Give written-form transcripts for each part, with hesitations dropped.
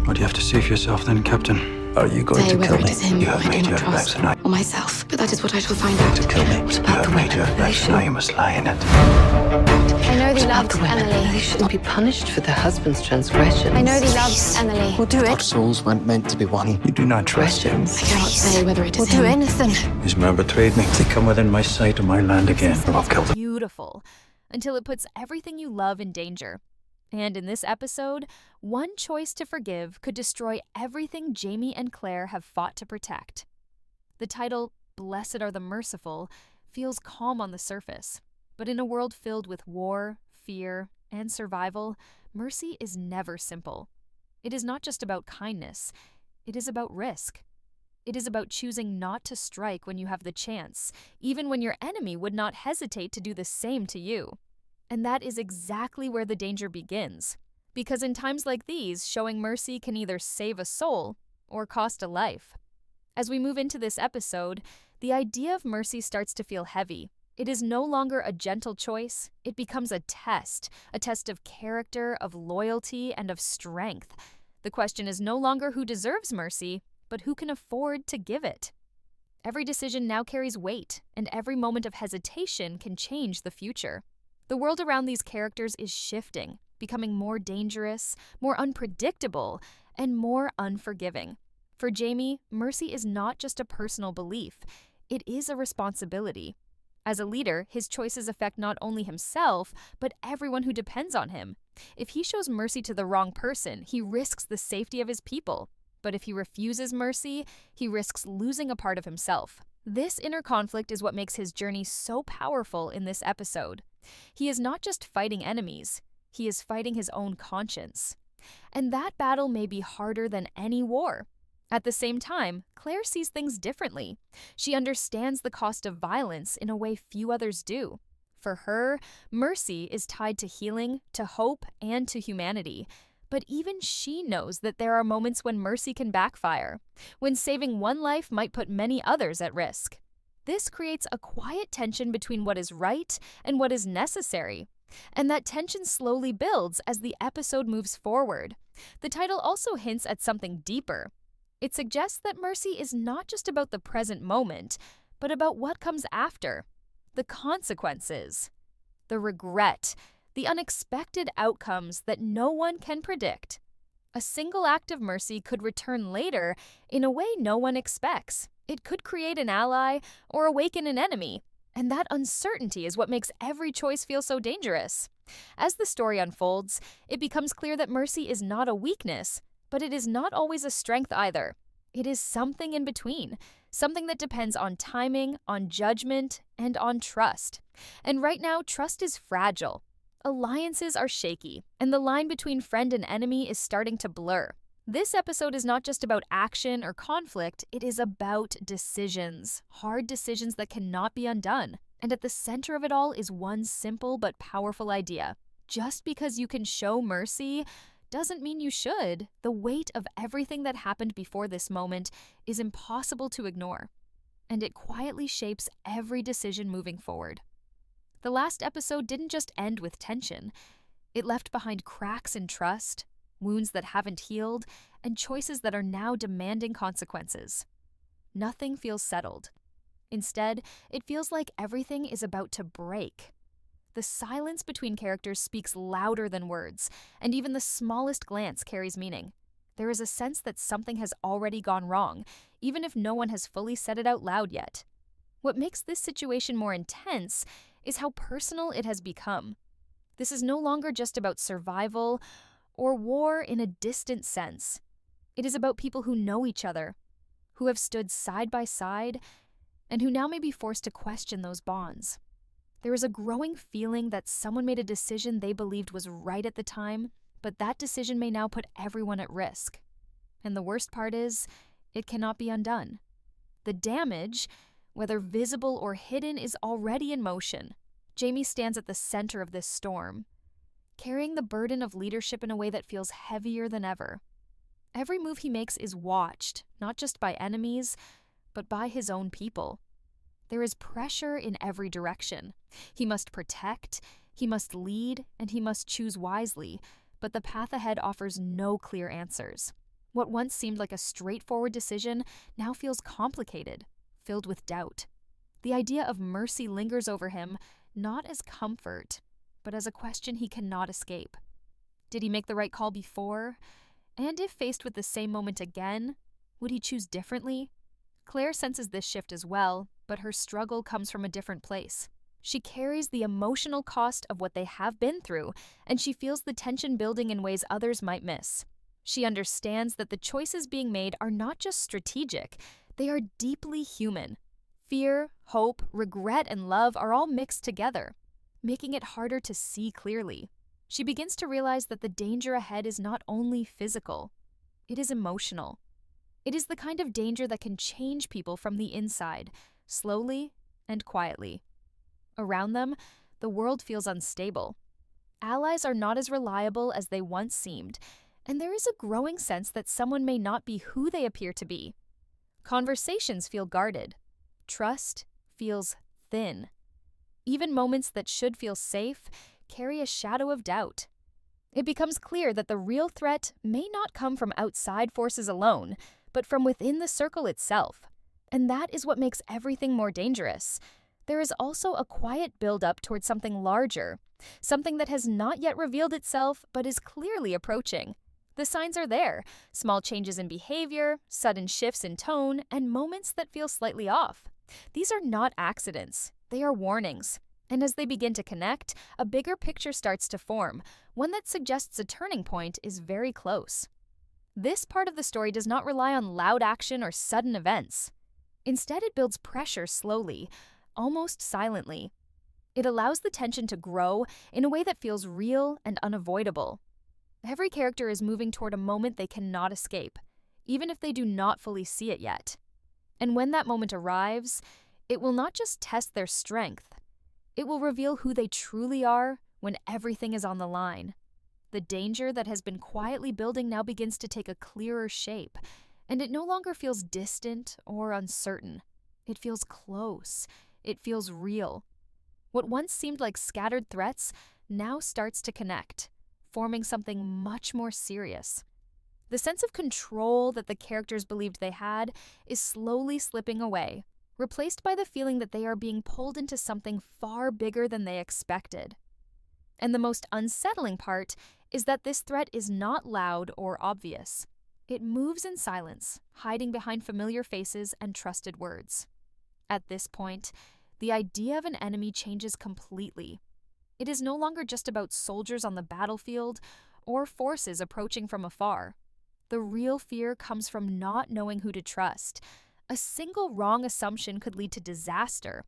Why do you have to save yourself then, Captain? Are you going Say to whether kill it me? is him You have I made do your not bed trust, tonight. or myself, but that is what I shall find out. To kill me. What You about have the made your women? bed, They now you must lie in it. I know they loved Emily. They shouldn't be punished for their husband's transgressions. I know they loved Emily. We'll do Our it. souls weren't meant to be one. You do not trust him. I cannot say whether it is We'll do him. anything. His man betrayed me. They come within my sight or my land again, or I'll kill them. Beautiful, until it puts everything you love in danger. And in this episode, one choice to forgive could destroy everything Jamie and Claire have fought to protect. The title, Blessed Are the Merciful, feels calm on the surface, but in a world filled with war, fear, and survival, mercy is never simple. It is not just about kindness, it is about risk. It is about choosing not to strike when you have the chance, even when your enemy would not hesitate to do the same to you. And that is exactly where the danger begins. Because in times like these, showing mercy can either save a soul or cost a life. As we move into this episode, the idea of mercy starts to feel heavy. It is no longer a gentle choice. It becomes a test of character, of loyalty, and of strength. The question is no longer who deserves mercy, but who can afford to give it. Every decision now carries weight, and every moment of hesitation can change the future. The world around these characters is shifting, becoming more dangerous, more unpredictable, and more unforgiving. For Jamie, mercy is not just a personal belief, it is a responsibility. As a leader, his choices affect not only himself, but everyone who depends on him. If he shows mercy to the wrong person, he risks the safety of his people. But if he refuses mercy, he risks losing a part of himself. This inner conflict is what makes his journey so powerful in this episode. He is not just fighting enemies, he is fighting his own conscience. And that battle may be harder than any war. At the same time, Claire sees things differently. She understands the cost of violence in a way few others do. For her, mercy is tied to healing, to hope, and to humanity. But even she knows that there are moments when mercy can backfire, when saving one life might put many others at risk. This creates a quiet tension between what is right and what is necessary. And that tension slowly builds as the episode moves forward. The title also hints at something deeper. It suggests that mercy is not just about the present moment, but about what comes after. The consequences, the regret, the unexpected outcomes that no one can predict. A single act of mercy could return later in a way no one expects. It could create an ally or awaken an enemy, and that uncertainty is what makes every choice feel so dangerous. As the story unfolds, it becomes clear that mercy is not a weakness, but it is not always a strength either. It is something in between, something that depends on timing, on judgment, and on trust. And right now, trust is fragile. Alliances are shaky, and the line between friend and enemy is starting to blur. This episode is not just about action or conflict, it is about decisions, hard decisions that cannot be undone. And at the center of it all is one simple but powerful idea. Just because you can show mercy doesn't mean you should. The weight of everything that happened before this moment is impossible to ignore, and it quietly shapes every decision moving forward. The last episode didn't just end with tension. It left behind cracks in trust, wounds that haven't healed, and choices that are now demanding consequences. Nothing feels settled. Instead, it feels like everything is about to break. The silence between characters speaks louder than words, and even the smallest glance carries meaning. There is a sense that something has already gone wrong, even if no one has fully said it out loud yet. What makes this situation more intense is how personal it has become. This is no longer just about survival or war in a distant sense. It is about people who know each other, who have stood side by side, and who now may be forced to question those bonds. There is a growing feeling that someone made a decision they believed was right at the time, but that decision may now put everyone at risk. And the worst part is, it cannot be undone. The damage, whether visible or hidden, is already in motion. Jamie stands at the center of this storm, carrying the burden of leadership in a way that feels heavier than ever. Every move he makes is watched, not just by enemies, but by his own people. There is pressure in every direction. He must protect, he must lead, and he must choose wisely, but the path ahead offers no clear answers. What once seemed like a straightforward decision now feels complicated, filled with doubt. The idea of mercy lingers over him, not as comfort, but as a question he cannot escape. Did he make the right call before? And if faced with the same moment again, would he choose differently? Claire senses this shift as well, but her struggle comes from a different place. She carries the emotional cost of what they have been through, and she feels the tension building in ways others might miss. She understands that the choices being made are not just strategic, they are deeply human. Fear, hope, regret, and love are all mixed together, making it harder to see clearly. She begins to realize that the danger ahead is not only physical, it is emotional. It is the kind of danger that can change people from the inside, slowly and quietly. Around them, the world feels unstable. Allies are not as reliable as they once seemed, and there is a growing sense that someone may not be who they appear to be. Conversations feel guarded. Trust feels thin. Even moments that should feel safe carry a shadow of doubt. It becomes clear that the real threat may not come from outside forces alone, but from within the circle itself. And that is what makes everything more dangerous. There is also a quiet build-up towards something larger, something that has not yet revealed itself but is clearly approaching. The signs are there: small changes in behavior, sudden shifts in tone, and moments that feel slightly off. These are not accidents, they are warnings. And as they begin to connect, a bigger picture starts to form, one that suggests a turning point is very close. This part of the story does not rely on loud action or sudden events. Instead, it builds pressure slowly, almost silently. It allows the tension to grow in a way that feels real and unavoidable. Every character is moving toward a moment they cannot escape, even if they do not fully see it yet. And when that moment arrives, it will not just test their strength. It will reveal who they truly are when everything is on the line. The danger that has been quietly building now begins to take a clearer shape, and it no longer feels distant or uncertain. It feels close. It feels real. What once seemed like scattered threats now starts to connect, forming something much more serious. The sense of control that the characters believed they had is slowly slipping away, replaced by the feeling that they are being pulled into something far bigger than they expected. And the most unsettling part is that this threat is not loud or obvious. It moves in silence, hiding behind familiar faces and trusted words. At this point, the idea of an enemy changes completely. It is no longer just about soldiers on the battlefield or forces approaching from afar. The real fear comes from not knowing who to trust. A single wrong assumption could lead to disaster.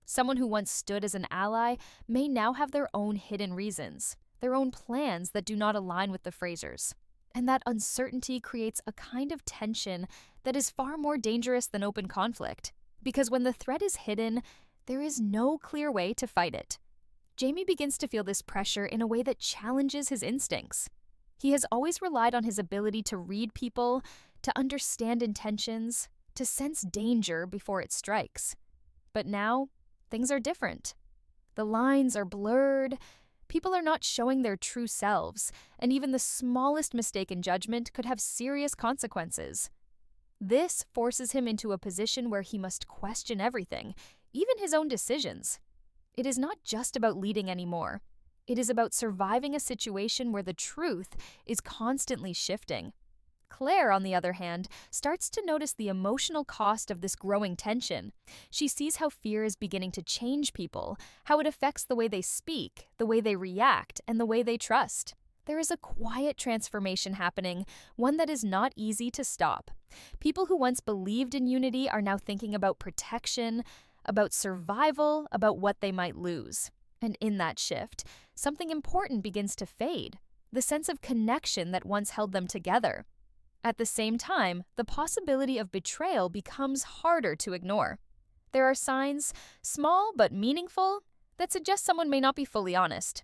Someone who once stood as an ally may now have their own hidden reasons, their own plans that do not align with the Frasers. And that uncertainty creates a kind of tension that is far more dangerous than open conflict. Because when the threat is hidden, there is no clear way to fight it. Jamie begins to feel this pressure in a way that challenges his instincts. He has always relied on his ability to read people, to understand intentions, to sense danger before it strikes. But now, things are different. The lines are blurred, people are not showing their true selves, and even the smallest mistake in judgment could have serious consequences. This forces him into a position where he must question everything, even his own decisions. It is not just about leading anymore. It is about surviving a situation where the truth is constantly shifting. Claire, on the other hand, starts to notice the emotional cost of this growing tension. She sees how fear is beginning to change people, how it affects the way they speak, the way they react, and the way they trust. There is a quiet transformation happening, one that is not easy to stop. People who once believed in unity are now thinking about protection, about survival, about what they might lose. And in that shift, something important begins to fade, the sense of connection that once held them together. At the same time, the possibility of betrayal becomes harder to ignore. There are signs, small but meaningful, that suggest someone may not be fully honest.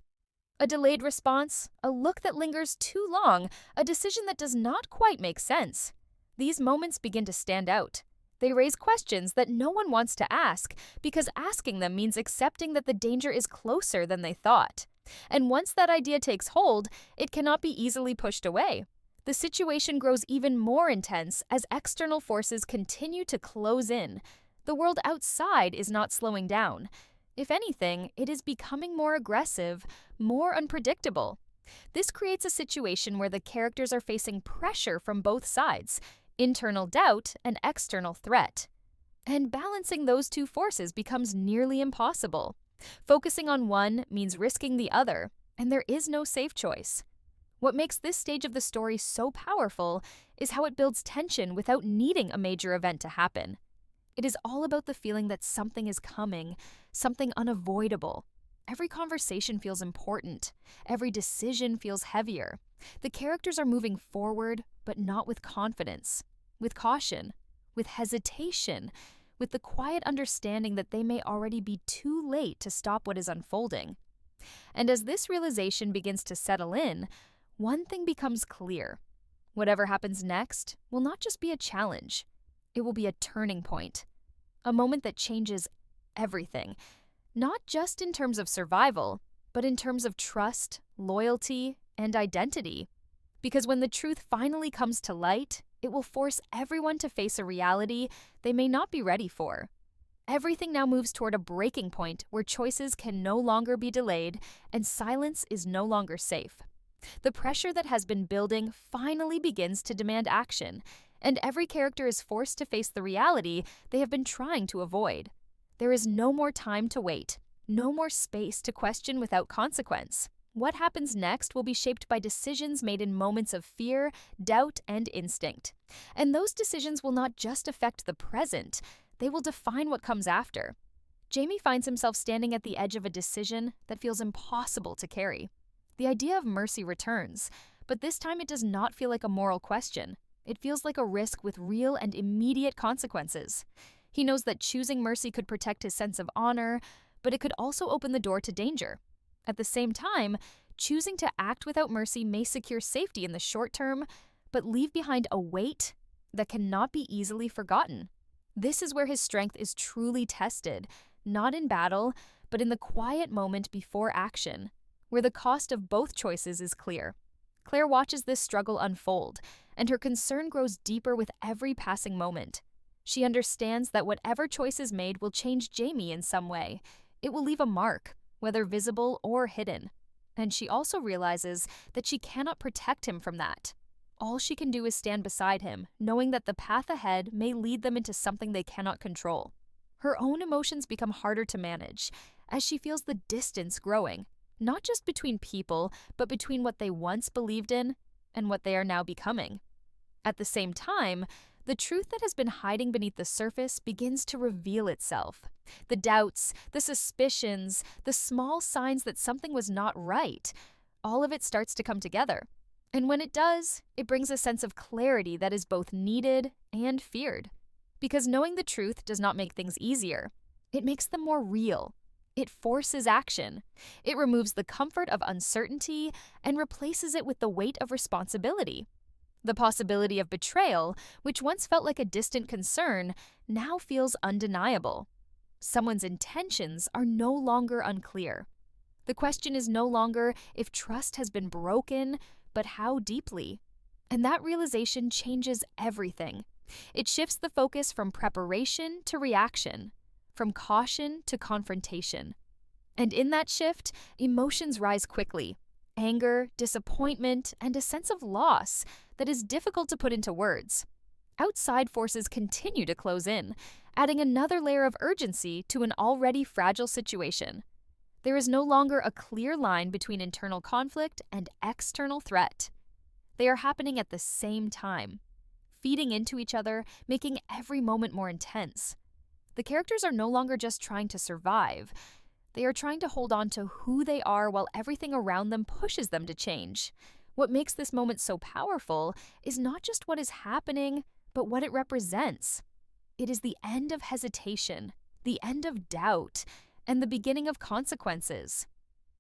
A delayed response, a look that lingers too long, a decision that does not quite make sense. These moments begin to stand out. They raise questions that no one wants to ask, because asking them means accepting that the danger is closer than they thought. And once that idea takes hold, it cannot be easily pushed away. The situation grows even more intense as external forces continue to close in. The world outside is not slowing down. If anything, it is becoming more aggressive, more unpredictable. This creates a situation where the characters are facing pressure from both sides, internal doubt and external threat. And balancing those two forces becomes nearly impossible. Focusing on one means risking the other, and there is no safe choice. What makes this stage of the story so powerful is how it builds tension without needing a major event to happen. It is all about the feeling that something is coming, something unavoidable. Every conversation feels important. Every decision feels heavier. The characters are moving forward, but not with confidence, with caution, with hesitation, with the quiet understanding that they may already be too late to stop what is unfolding. And as this realization begins to settle in, one thing becomes clear. Whatever happens next will not just be a challenge. It will be a turning point, a moment that changes everything, not just in terms of survival, but in terms of trust, loyalty, and identity. Because when the truth finally comes to light, it will force everyone to face a reality they may not be ready for. Everything now moves toward a breaking point where choices can no longer be delayed and silence is no longer safe. The pressure that has been building finally begins to demand action, and every character is forced to face the reality they have been trying to avoid. There is no more time to wait, no more space to question without consequence. What happens next will be shaped by decisions made in moments of fear, doubt, and instinct. And those decisions will not just affect the present, they will define what comes after. Jamie finds himself standing at the edge of a decision that feels impossible to carry. The idea of mercy returns, but this time it does not feel like a moral question. It feels like a risk with real and immediate consequences. He knows that choosing mercy could protect his sense of honor, but it could also open the door to danger. At the same time, choosing to act without mercy may secure safety in the short term, but leave behind a weight that cannot be easily forgotten. This is where his strength is truly tested, not in battle, but in the quiet moment before action, where the cost of both choices is clear. Claire watches this struggle unfold, and her concern grows deeper with every passing moment. She understands that whatever choice is made will change Jamie in some way. It will leave a mark, whether visible or hidden. And she also realizes that she cannot protect him from that. All she can do is stand beside him, knowing that the path ahead may lead them into something they cannot control. Her own emotions become harder to manage, as she feels the distance growing, not just between people, but between what they once believed in and what they are now becoming. At the same time, the truth that has been hiding beneath the surface begins to reveal itself. The doubts, the suspicions, the small signs that something was not right, all of it starts to come together. And when it does, it brings a sense of clarity that is both needed and feared. Because knowing the truth does not make things easier. It makes them more real. It forces action. It removes the comfort of uncertainty and replaces it with the weight of responsibility. The possibility of betrayal, which once felt like a distant concern, now feels undeniable. Someone's intentions are no longer unclear. The question is no longer if trust has been broken, but how deeply. And that realization changes everything. It shifts the focus from preparation to reaction, from caution to confrontation. And in that shift, emotions rise quickly. Anger, disappointment, and a sense of loss that is difficult to put into words. Outside forces continue to close in, adding another layer of urgency to an already fragile situation. There is no longer a clear line between internal conflict and external threat. They are happening at the same time, feeding into each other, making every moment more intense. The characters are no longer just trying to survive. They are trying to hold on to who they are while everything around them pushes them to change. What makes this moment so powerful is not just what is happening, but what it represents. It is the end of hesitation, the end of doubt, and the beginning of consequences.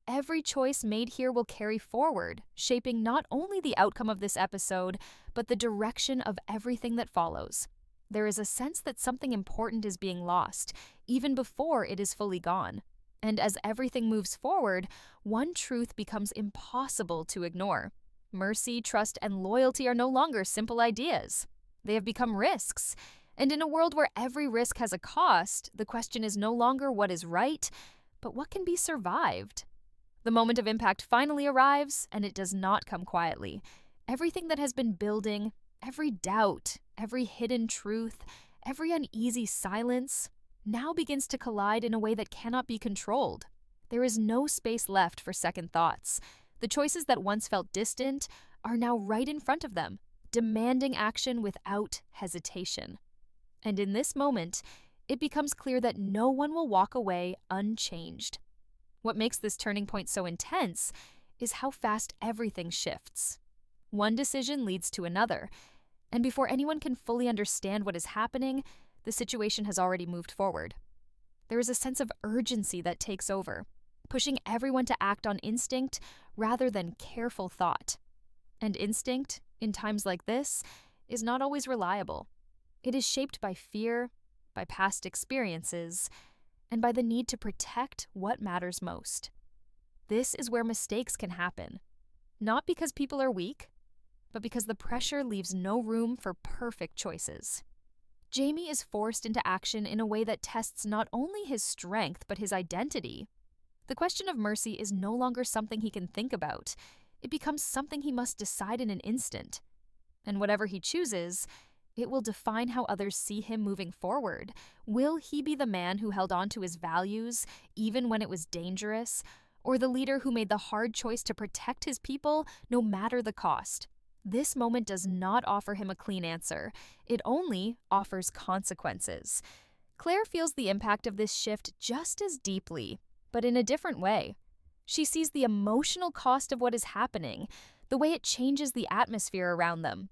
Every choice made here will carry forward, shaping not only the outcome of this episode, but the direction of everything that follows. There is a sense that something important is being lost, even before it is fully gone. And as everything moves forward, one truth becomes impossible to ignore. Mercy, trust, and loyalty are no longer simple ideas. They have become risks. And in a world where every risk has a cost, the question is no longer what is right, but what can be survived. The moment of impact finally arrives, and it does not come quietly. Everything that has been building, every doubt, every hidden truth, every uneasy silence, now begins to collide in a way that cannot be controlled. There is no space left for second thoughts. The choices that once felt distant are now right in front of them, demanding action without hesitation. And in this moment, it becomes clear that no one will walk away unchanged. What makes this turning point so intense is how fast everything shifts. One decision leads to another, and before anyone can fully understand what is happening, the situation has already moved forward. There is a sense of urgency that takes over, pushing everyone to act on instinct rather than careful thought. And instinct, in times like this, is not always reliable. It is shaped by fear, by past experiences, and by the need to protect what matters most. This is where mistakes can happen, not because people are weak, but because the pressure leaves no room for perfect choices. Jamie is forced into action in a way that tests not only his strength, but his identity. The question of mercy is no longer something he can think about. It becomes something he must decide in an instant. And whatever he chooses, it will define how others see him moving forward. Will he be the man who held on to his values, even when it was dangerous, or the leader who made the hard choice to protect his people, no matter the cost? This moment does not offer him a clean answer. It only offers consequences. Claire feels the impact of this shift just as deeply, but in a different way. She sees the emotional cost of what is happening, the way it changes the atmosphere around them.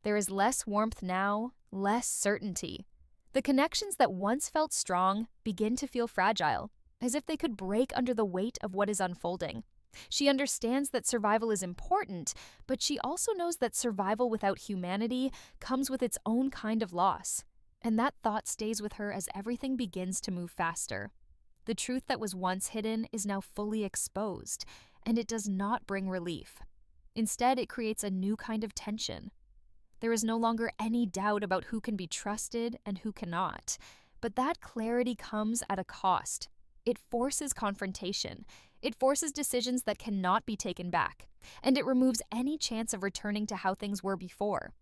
There is less warmth now, less certainty. The connections that once felt strong begin to feel fragile, as if they could break under the weight of what is unfolding. She understands that survival is important, but she also knows that survival without humanity comes with its own kind of loss. And that thought stays with her as everything begins to move faster. The truth that was once hidden is now fully exposed, and it does not bring relief. Instead, it creates a new kind of tension. There is no longer any doubt about who can be trusted and who cannot, but that clarity comes at a cost. It forces confrontation. It forces decisions that cannot be taken back, and it removes any chance of returning to how things were before.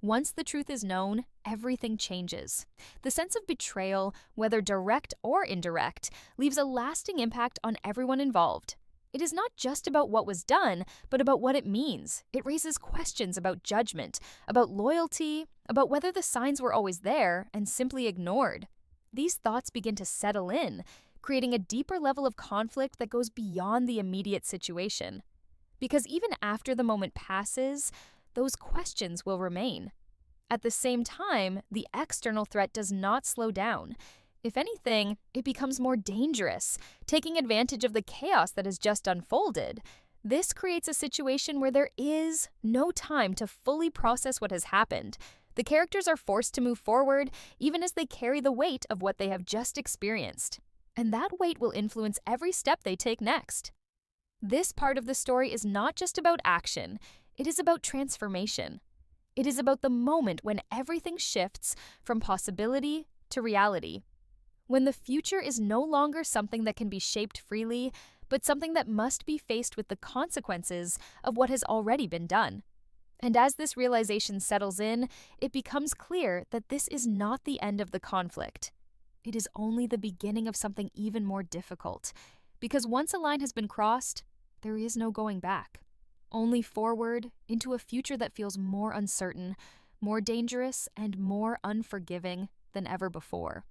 Once the truth is known, everything changes. The sense of betrayal, whether direct or indirect, leaves a lasting impact on everyone involved. It is not just about what was done, but about what it means. It raises questions about judgment, about loyalty, about whether the signs were always there and simply ignored. These thoughts begin to settle in, creating a deeper level of conflict that goes beyond the immediate situation. Because even after the moment passes, those questions will remain. At the same time, the external threat does not slow down. If anything, it becomes more dangerous, taking advantage of the chaos that has just unfolded. This creates a situation where there is no time to fully process what has happened. The characters are forced to move forward, even as they carry the weight of what they have just experienced. And that weight will influence every step they take next. This part of the story is not just about action, it is about transformation. It is about the moment when everything shifts from possibility to reality. When the future is no longer something that can be shaped freely, but something that must be faced with the consequences of what has already been done. And as this realization settles in, it becomes clear that this is not the end of the conflict. It is only the beginning of something even more difficult, because once a line has been crossed, there is no going back. Only forward into a future that feels more uncertain, more dangerous, and more unforgiving than ever before.